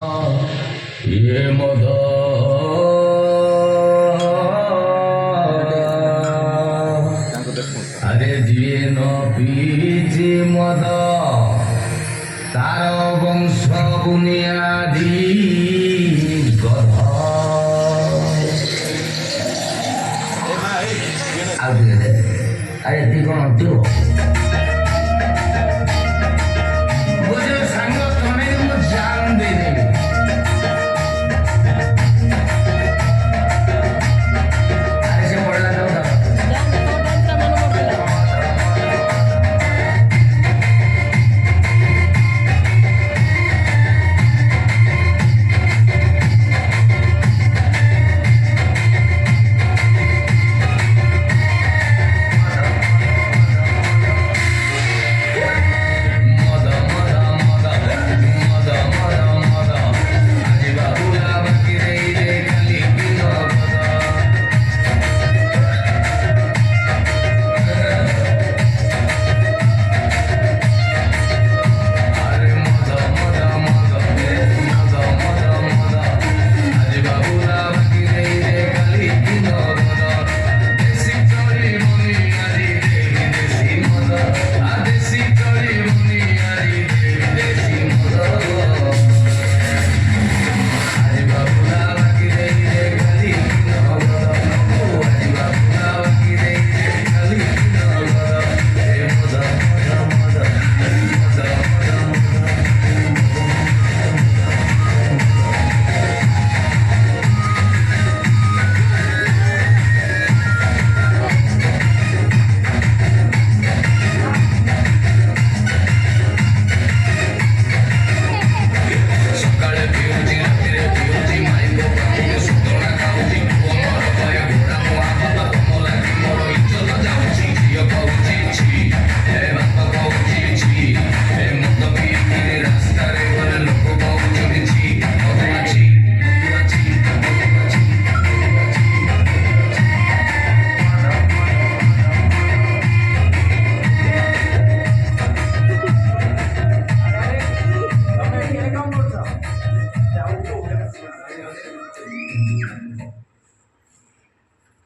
ये मद আরে যিয়ে ন পিছে মদ তার বংশ বুনিয়াদি গধ আরে তুই কোন অর্থ বুঝো সাঙ্গ তুমি কিন্তু জান দিয়ে দেবে আরে সে পড়লা দাও দাও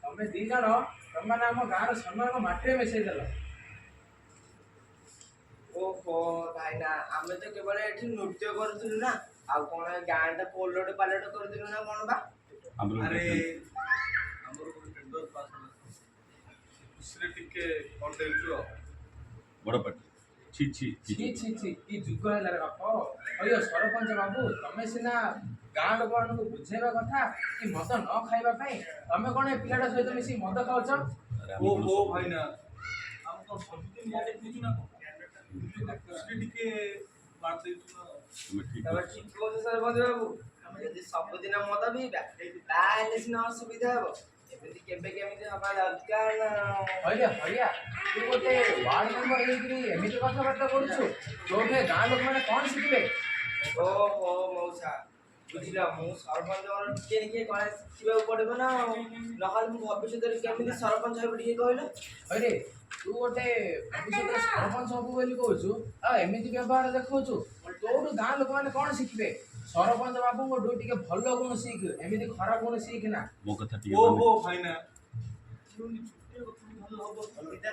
ତମେ ଦି ଜଣ ତମମାନେ ଆମ ଗାଁର ସମ୍ମାନ ମାଟିରେ ମିଶେଇ ଦେଲ। ଓହୋ ଭାଇନା ଆମେ ତ କେବଳ ଏଠି ନୃତ୍ୟ କରୁଥିଲୁ ନା, ଆଉ କଣ ଗାଁଟା ପୋଲଟ ପାଲଟ କରିଥିଲୁ ନା କଣ ବା? ଆରେ ଆମର ଗୋଟେ ଟେଣ୍ଡର ପାସ୍ ହେଲା, ଖୁସିରେ ଟିକେ କରିଦେଇଛୁ ଆଉ। ବଡ଼ ପାଟି ଛି ଛି ଛି ଛି ଛି କି ଯୁଗ ହେଲା ରେ ବାପ। ଅಯ್ୟ ସରପଞ୍ଚ ବାବୁ, ତମେ ସିନା ଗାଁ ଲୋକମାନଙ୍କୁ ବୁଝେଇବା କଥା କି ମଦ ନ ଖାଇବା ପାଇଁ, ତମେ କଣ ଏ ପିଲାଟା ସହିତ ମିଶି ମଦ ଖାଉଛ? ଓହୋ ଭାଇନା ଆମେ କଣ ସବୁଦିନ ମଦ ପିଉଛୁ ନା କଣ? ଖୁସିରେ ଟିକେ ମାରିଦେଇଛୁ ନା। ତମେ ଠିକ କହୁଛ ସରପଞ୍ଚ ବାବୁ, ଆମେ ଯଦି ସବୁଦିନ ମଦ ପିଇବା ତାହେଲେ ସିନା ଅସୁବିଧା ହବ, ଏମିତି କେବେ କେମିତି ହବା ଦରକାର। ହଇଆ ହଇଆ, ତୁ ଗୋଟେ ୱାର୍ଡ ମେମ୍ବର ହେଇକିରି ଏମିତି କଥାବାର୍ତ୍ତା କରୁଛୁ, ତୋଠୁ ଏ ଗାଁ ଲୋକମାନେ କଣ ଶିଖିବେ? ଓହୋ ମଉସା ବୁଝିଲ, ମୁଁ ସରପଞ୍ଚଙ୍କର ଟିକେ ଟିକେ କଣ ଶିଖିବାକୁ ପଡିବ ନା, ନହେଲେ ମୁଁ ଭବିଷ୍ୟତରେ କେମିତି ସରପଞ୍ଚ ହେବି ଟିକେ କହିଲ? ହଇରେ, ତୁ ଗୋଟେ ଭବିଷ୍ୟତରେ ସରପଞ୍ଚ ହବୁ ବୋଲି କହୁଛୁ, ଆଉ ଏମିତି ବ୍ୟବହାର ଦେଖାଉଛୁ, ତୋଠୁ ଗାଁ ଲୋକମାନେ କଣ ଶିଖିବେ? ସରପଞ୍ଚ ବାବୁଙ୍କଠୁ ଟିକେ ଭଲ ଗୁଣ ଶିଖ, ଏମିତି ଖରାପ ଗୁଣ ଶିଖ ନା। ମୋ କଥା ଟିକେ ଓହୋ ଭାଇନା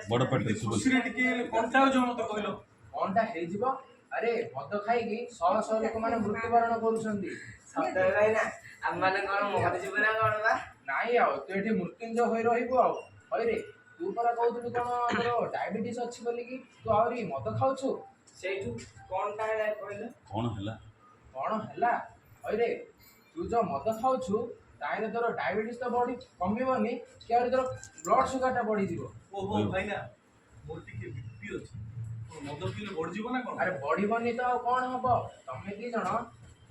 ବଡ଼ ପାଟି ଖୁସିରେ ଟିକେ କଣ୍ଟା ହଉଛି ମତେ କହିଲ କଣଟା ହେଇଯିବ? ଆରେ ମଦ ଖାଇକି ଶହ ଶହ ଲୋକମାନେ ମୃତ୍ୟୁବରଣ କରୁଛନ୍ତି। ସତରେ ଭାଇନା ଆମମାନେ କଣ ମରିଯିବୁ ନା କଣ ବା? ନାଇଁ ଆଉ ତୁ ଏଠି ମୃତ୍ୟୁଞ୍ଜୟ ହୋଇ ରହିବୁ ଆଉ। ହଇରେ, ତୁ ପରା କହୁଥିଲୁ କଣ ତୋର ଡାଇବେଟିସ୍ ଅଛି ବୋଲିକି ତୁ ଆହୁରି ମଦ ଖାଉଛୁ? ସେଇଠୁ କଣଟା ହେଲା କହିଲ? କଣ ହେଲା? କଣ ହେଲା? ହଇରେ, ତୁ ଯୋଉ ମଦ ଖାଉଛୁ ତାହେଲେ ତୋର ଡାଇବେଟିସ୍ ତ କମିବନି, କି ଆହୁରି ତୋର ବ୍ଲଡ ସୁଗାରଟା ବଢିଯିବ। ଓହୋ ଭାଇନା ମୋର ଟିକେ ବିପି ଅଛି, ମଦ ପିଇଲେ ବଢିଯିବ ନା କଣ? ଆରେ ବଢିବନି ତ ଆଉ କଣ ହବ? ତମେ ଦି ଜଣ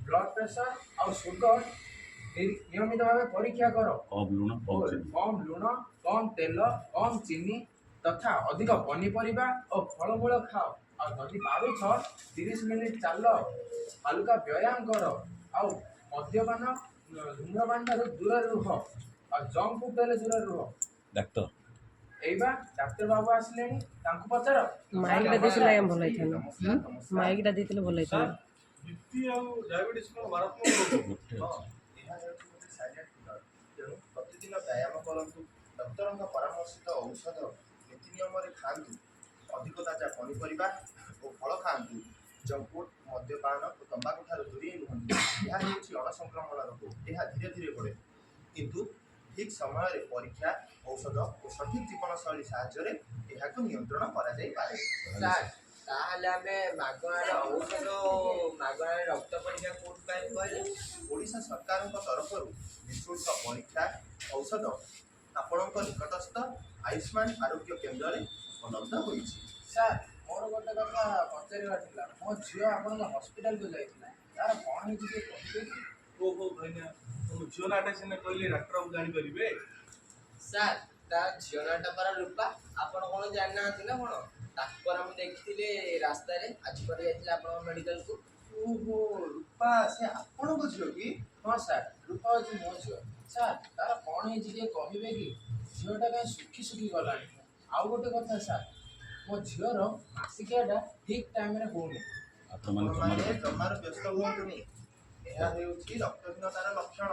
ବ୍ଲଡ ପ୍ରେସର ଆଉ ସୁଗର ନିୟମିତ ଭାବେ ପରୀକ୍ଷା କର। କମ୍ ଲୁଣ କମ୍ ଲୁଣ, କମ୍ ତେଲ, କମ୍ ଚିନି ତଥା ଅଧିକ ପନିପରିବା ଓ ଫଳମୂଳ ଖାଅ। ଆଉ ଯଦି ପାରୁଛ 30 ମିନିଟ୍ ଚାଲ, ହାଲୁକା ବ୍ୟାୟାମ କର, ଆଉ ମଦ୍ୟପାନ ଧୂମ୍ରପାନ ଠାରୁ ଦୂରରେ ରୁହ, ଆଉ ଜଙ୍କ ଫୁଡ୍ ହେଲେ ଦୂରରେ ରୁହ। ଡାକ୍ତର ଏଇବା ଡାକ୍ତର ବାବୁ ଆସିଲେଣି, ତାଙ୍କୁ ପଚାର। ମାଇକଟା ଦେଇଥିଲେ ଭଲ ହେଇଥାନ୍ତା। ମାଇକଟା ଦେଇଥିଲେ ଭଲ ହେଇଥାନ୍ତା। बीपी ଆଉ डायबिटीज को मारात्मक रोग ହଁ ଏହା ହେଉଛି ଗୋଟେ ସାଇଲେଣ୍ଟ କିଲର। ତେଣୁ ପ୍ରତିଦିନ ବ୍ୟାୟାମ କରନ୍ତୁ, ଡକ୍ଟରଙ୍କ ପରାମର୍ଶିତ ଔଷଧ ନୀତି ନିୟମରେ ଖାଆନ୍ତୁ, ଅଧିକ ତାଜା ପନିପରିବା ଓ ଫଳ ଖାଆନ୍ତୁ, ଜଙ୍କ ଫୁଡ୍, ମଦ୍ୟପାନ ଓ ତମ୍ବାଖୁ ଠାରୁ ଦୂରେଇ ରୁହନ୍ତୁ। ଏହା ହେଉଛି ଅଣସଂକ୍ରମଣ ରୋଗ, ଏହା ଧୀରେ ଧୀରେ ବଢ଼େ, କିନ୍ତୁ ଠିକ୍ ସମୟରେ ପରୀକ୍ଷା, ଔଷଧ ଓ ସଠିକ୍ ଜୀବନଶୈଳୀ ସାହାଯ୍ୟରେ ଏହାକୁ ନିୟନ୍ତ୍ରଣ କରାଯାଇପାରେ। ସାର୍ ତାହେଲେ ଆମେ ମାଗଣାରେ ଔଷଧ ଓ ମାଗଣାରେ ରକ୍ତ ପରୀକ୍ଷା କୋଉଠି ପାଇବୁ କହିଲେ? ଓଡ଼ିଶା ସରକାରଙ୍କ ତରଫରୁ ନିଃଶୁଳ୍କ ପରୀକ୍ଷା, ଔଷଧ ଆପଣଙ୍କ ନିକଟସ୍ଥ ଆୟୁଷ୍ମାନ ଆରୋଗ୍ୟ କେନ୍ଦ୍ରରେ ଉପଲବ୍ଧ ହୋଇଛି। ସାର୍ ମୋର ଗୋଟେ କଥା ପଚାରିବାର ଥିଲା। ମୋ ଝିଅ ଆପଣଙ୍କ ହସ୍ପିଟାଲକୁ ଯାଇଥିଲା, ତାର କ'ଣ ହେଇଛି ଟିକେ କହିବେ କି? ଓହୋ ଭାଇନା ତମ ଝିଅ ନାଁଟା ସିନା କହିଲେ ଡାକ୍ତର ବାବୁ ଜାଣିପାରିବେ। ସାର୍ ତା ଝିଅ ନାଁଟା ପରା ରୂପା, ଆପଣ କ'ଣ ଜାଣିନାହାନ୍ତି ନା କ'ଣ? ତାକୁ ପରା ମୁଁ ଦେଖିଥିଲି ରାସ୍ତାରେ ଆଜି ପରେ ଯାଇଥିଲେ ଆପଣଙ୍କ ମେଡ଼ିକାଲକୁ। ଓହୋ, ରୂପା ସେ ଆପଣଙ୍କ ଝିଅ କି? ହଁ ସାର୍, ରୂପା ହେଉଛି ମୋ ଝିଅ। ସାର୍ ତାର କ'ଣ ହେଇଛି ଟିକେ କହିବେ କି? ଝିଅଟା କାହିଁ ଶୁଖି ଶୁଖି ଗଲାଣି। ଆଉ ଗୋଟେ କଥା ସାର୍, ମୋ ଝିଅର ମାସିକିଆଟା ଠିକ୍ ଟାଇମ୍ରେ ହେଉନି। ଆପଣମାନେ ଜମାରୁ ବ୍ୟସ୍ତ ହୁଅନ୍ତୁନି, ଏହା ହେଉଛି ରକ୍ତହୀନତାର ଲକ୍ଷଣ।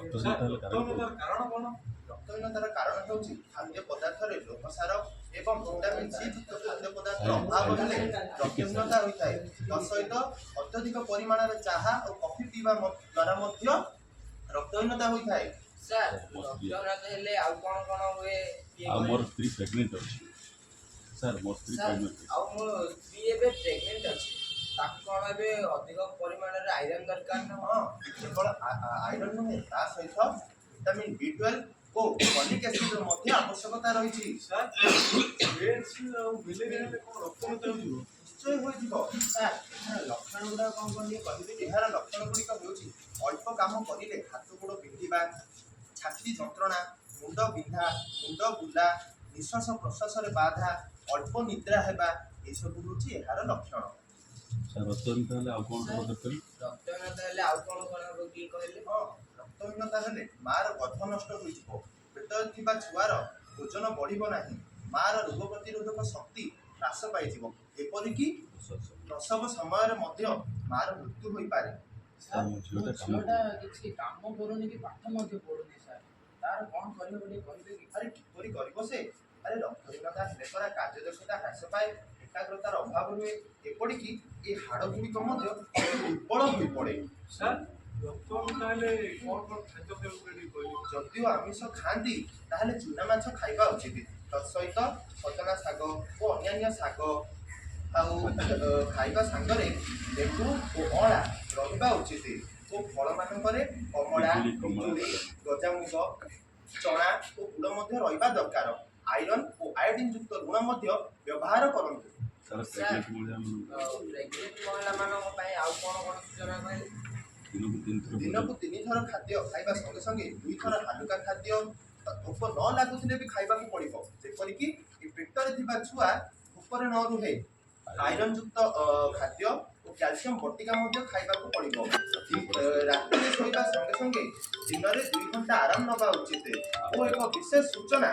ରକ୍ତହୀନତାର କାରଣ କ'ଣ? ରକ୍ତହୀନତାର କାରଣ ହେଉଛି ଖାଦ୍ୟ ପଦାର୍ଥରେ ଲୋହସାର ଏବଂ ଭିଟାମିନ୍ ସି ଯୁକ୍ତ ଖାଦ୍ୟ ପଦାର୍ଥର ଅଭାବ ହେଲେ ରକ୍ତହୀନତା ହୋଇଥାଏ। ତତ୍ସହିତ ଅତ୍ୟଧିକ ପରିମାଣରେ ଚାହା ଓ କଫି ପିଇବା ଦ୍ୱାରା ମଧ୍ୟ ରକ୍ତହୀନତା ହୋଇଥାଏ। ସାର୍ ରକ୍ତହୀନତା ହେଲେ ଆଉ କ'ଣ କ'ଣ ହୁଏ? ଆଉ ମୋର ସ୍ତ୍ରୀ ପ୍ରେଗନେଣ୍ଟ ଅଛି ସାର୍, ମୋ ସ୍ତ୍ରୀ ସାର୍ ପ୍ରେଗନେଣ୍ଟ ଅଛି। ଆଉ ମୋ ସ୍ତ୍ରୀ ଏବେ ପ୍ରେଗନେଣ୍ଟ ଅଛି, ତାକୁ କ'ଣ ଏବେ ଅଧିକ ପରିମାଣରେ ଆଇରନ୍ ଦରକାର ନା? ହଁ, କେବଳ ଆଇରନ୍ ନୁହେଁ, ତା ସହିତ ଭିଟାମିନ୍ B12 ଓ ଫଲିକ୍ ଏସିଡର ମଧ୍ୟ ଆବଶ୍ୟକତା ରହିଛି। ସାର୍ ଏଡ୍ସ ଆଉ ମ୍ୟାଲେରିଆ ହେଲେ କ'ଣ ରକ୍ତହୀନତା ହୋଇଯିବ? ନିଶ୍ଚୟ ହୋଇଯିବ। ସାର୍ ଏହାର ଲକ୍ଷଣ ଗୁଡ଼ାକ କ'ଣ କ'ଣ ଟିକେ କହିବେ କି? ଏହାର ଲକ୍ଷଣ ଗୁଡ଼ିକ ହେଉଛି ଅଳ୍ପ କାମ କରିଲେ ହାତ ଗୋଡ଼ ବିନ୍ଧିବା, ଛାତି ଯନ୍ତ୍ରଣା, ମୁଣ୍ଡ ବିନ୍ଧା, ମୁଣ୍ଡ ବୁଲା, ନିଶ୍ୱାସ ପ୍ରଶ୍ୱାସରେ ବାଧା, ଅଳ୍ପ ନିଦ୍ରା ହେବା, ଏସବୁ ହେଉଛି ଏହାର ଲକ୍ଷଣ। ସାର୍ ରକ୍ତହୀନତା ହେଲେ ଆଉ କ'ଣ ହେବ ଦରକାର? ରକ୍ତହୀନତା ହେଲେ ଆଉ କ'ଣ କ'ଣ ହେବ କି କହିଲେ? ହଁ, ରକ୍ତହୀନତା ହେଲେ ମାଆର ଗର୍ଭ ନଷ୍ଟ ହୋଇଯିବ, ପେଟରେ ଥିବା ଛୁଆର ଓଜନ ବଢ଼ିବ ନାହିଁ, ମାଆର ରୋଗ ପ୍ରତିରୋଧକ ଶକ୍ତି ହ୍ରାସ ପାଇଯିବ, ଏପରିକି ପ୍ରସବ ସମୟରେ ମଧ୍ୟ ମାଆର ମୃତ୍ୟୁ ହୋଇପାରେ। ସାର୍ ମୋ ମୋ ଝିଅଟା ଝିଅଟା କିଛି କାମ କରୁନି କି ପାଠ ମଧ୍ୟ ପଢ଼ୁନି ସାର୍, ତାର କ'ଣ କରିବ ଟିକେ କହିବେ କି? ଆରେ କିପରି କରିବ ସେ? ଆରେ ରକ୍ତହୀନତା ହେଲେ ପରା କାର୍ଯ୍ୟଦକ୍ଷତା ହ୍ରାସ ପାଏ, ଏକାଗ୍ରତାର ଅଭାବ ରୁହେ, ଏପରିକି ଏ ହାଡ଼ ଗୁଡ଼ିକ ମଧ୍ୟ ଦୁର୍ବଳ ହୋଇପଡ଼େ। ସାର୍ ରକ୍ତହୀନତା ହେଲେ କ'ଣ କ'ଣ ଖାଦ୍ୟ ଖାଇବାକୁ ଟିକେ କହିଲେ? ଯଦିଓ ଆମିଷ ଖାଆନ୍ତି ତାହେଲେ ଚୁନା ମାଛ ଖାଇବା ଉଚିତ। ତତ୍ସହିତ ସଜନା ଶାଗ ଓ ଅନ୍ୟାନ୍ୟ ଶାଗ ଆଉ ଖାଇବା ସାଙ୍ଗରେ ଲେମ୍ବୁ ଓ ଅଁଳା ରହିବା ଉଚିତ। ଓ ଫଳମାନଙ୍କରେ କମଳା, ପିଜୁଳି, ଗଜାମୁଗ, ଚଣା ଓ ଗୁଡ଼ ମଧ୍ୟ ରହିବା ଦରକାର। ଆଇରନ୍ ଓ ଆୟୋଡିନ୍ ଯୁକ୍ତ ଲୁଣ ମଧ୍ୟ ବ୍ୟବହାର କରନ୍ତୁ। ସାର୍ ସାର୍ ପ୍ରେଗନେଣ୍ଟ ପ୍ରେଗନେଣ୍ଟ ମହିଳାମାନଙ୍କ ପାଇଁ ଆଉ କ'ଣ କ'ଣ ସୂଚନା କହିଲେ? ଦିନକୁ 3 ଥର ଦିନକୁ 3 ଥର ଖାଦ୍ୟ ଖାଇବା ସଙ୍ଗେ ସଙ୍ଗେ 2 ଥର ହାଲୁକା ଖାଦ୍ୟ, ଭୋକ ନ ଲାଗୁଥିଲେ ବି ଖାଇବାକୁ ପଡ଼ିବ, ଯେପରିକି ଏ ପେଟରେ ଥିବା ଛୁଆ ଭୋକରେ ନ ରୁହେ। ଆଇରନ୍ ଯୁକ୍ତ ଖାଦ୍ୟ ଓ କ୍ୟାଲସିୟମ ବଟିକା ମଧ୍ୟ ଖାଇବାକୁ ପଡ଼ିବ। ରାତିରେ ଶୋଇବା ସଙ୍ଗେ ସଙ୍ଗେ ଦିନରେ 2 ଘଣ୍ଟା ଆରାମ ନେବା ଉଚିତ। ଓ ଏକ ବିଶେଷ ସୂଚନା,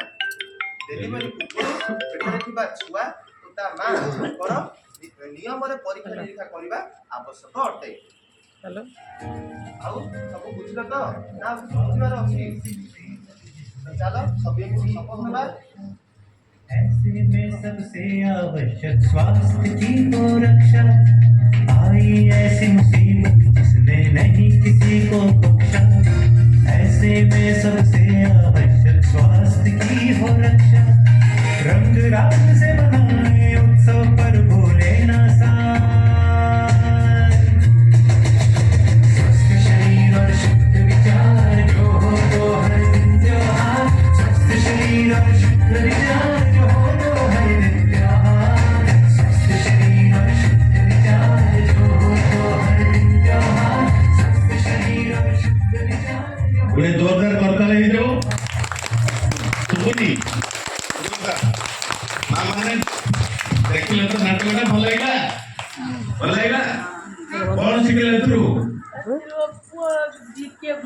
ଡେଲିଭରି ପୂର୍ବରୁ ପେଟରେ ଥିବା ଛୁଆ ଓ ତା ମାଆଙ୍କର ନିୟମରେ ପରୀକ୍ଷା ନିରୀକ୍ଷା କରିବା ଆବଶ୍ୟକ ଅଟେ। ଆଉ ସବୁ ବୁଝିଲ ତ? ନା ଆଉ କିଛି ବୁଝିବାର ଅଛି? ଚାଲ ସବୁ ଶପଥ ନେବା। ऐसे में सबसे आवश्यक स्वास्थ्य की तो रक्षा। आई ऐसी मुसीबत जिसने नहीं किसी को बख्शा। ऐसे में सबसे आवश्यक स्वास्थ्य की हो रक्षा। रंग राग से मनाए उत्सव पर भूले ना साथ। स्वस्थ शरीर और शुद्ध विचार जो हो तो हर दिन त्योहार। स्वस्थ शरीर और शुद्ध विचार जो हो तो हर दिन त्योहार। स्वस्थ शरीर और शुद्ध विचार जो हो तो हर दिन त्योहार। स्वस्थ शरीर और शुद्ध विचार ଗୋଟେ ଜୋରଦାର କରତାଳି ହେଇଯାଉ। ଶୁଭୁନି? ମା ମାନେ ଦେଖିଲେ ତ ନାଟକଟା ଭଲ ଲାଗିଲା? ଭଲ ଲାଗିଲା? କଣ ଶିଖିଲେ ଏଥିରୁ?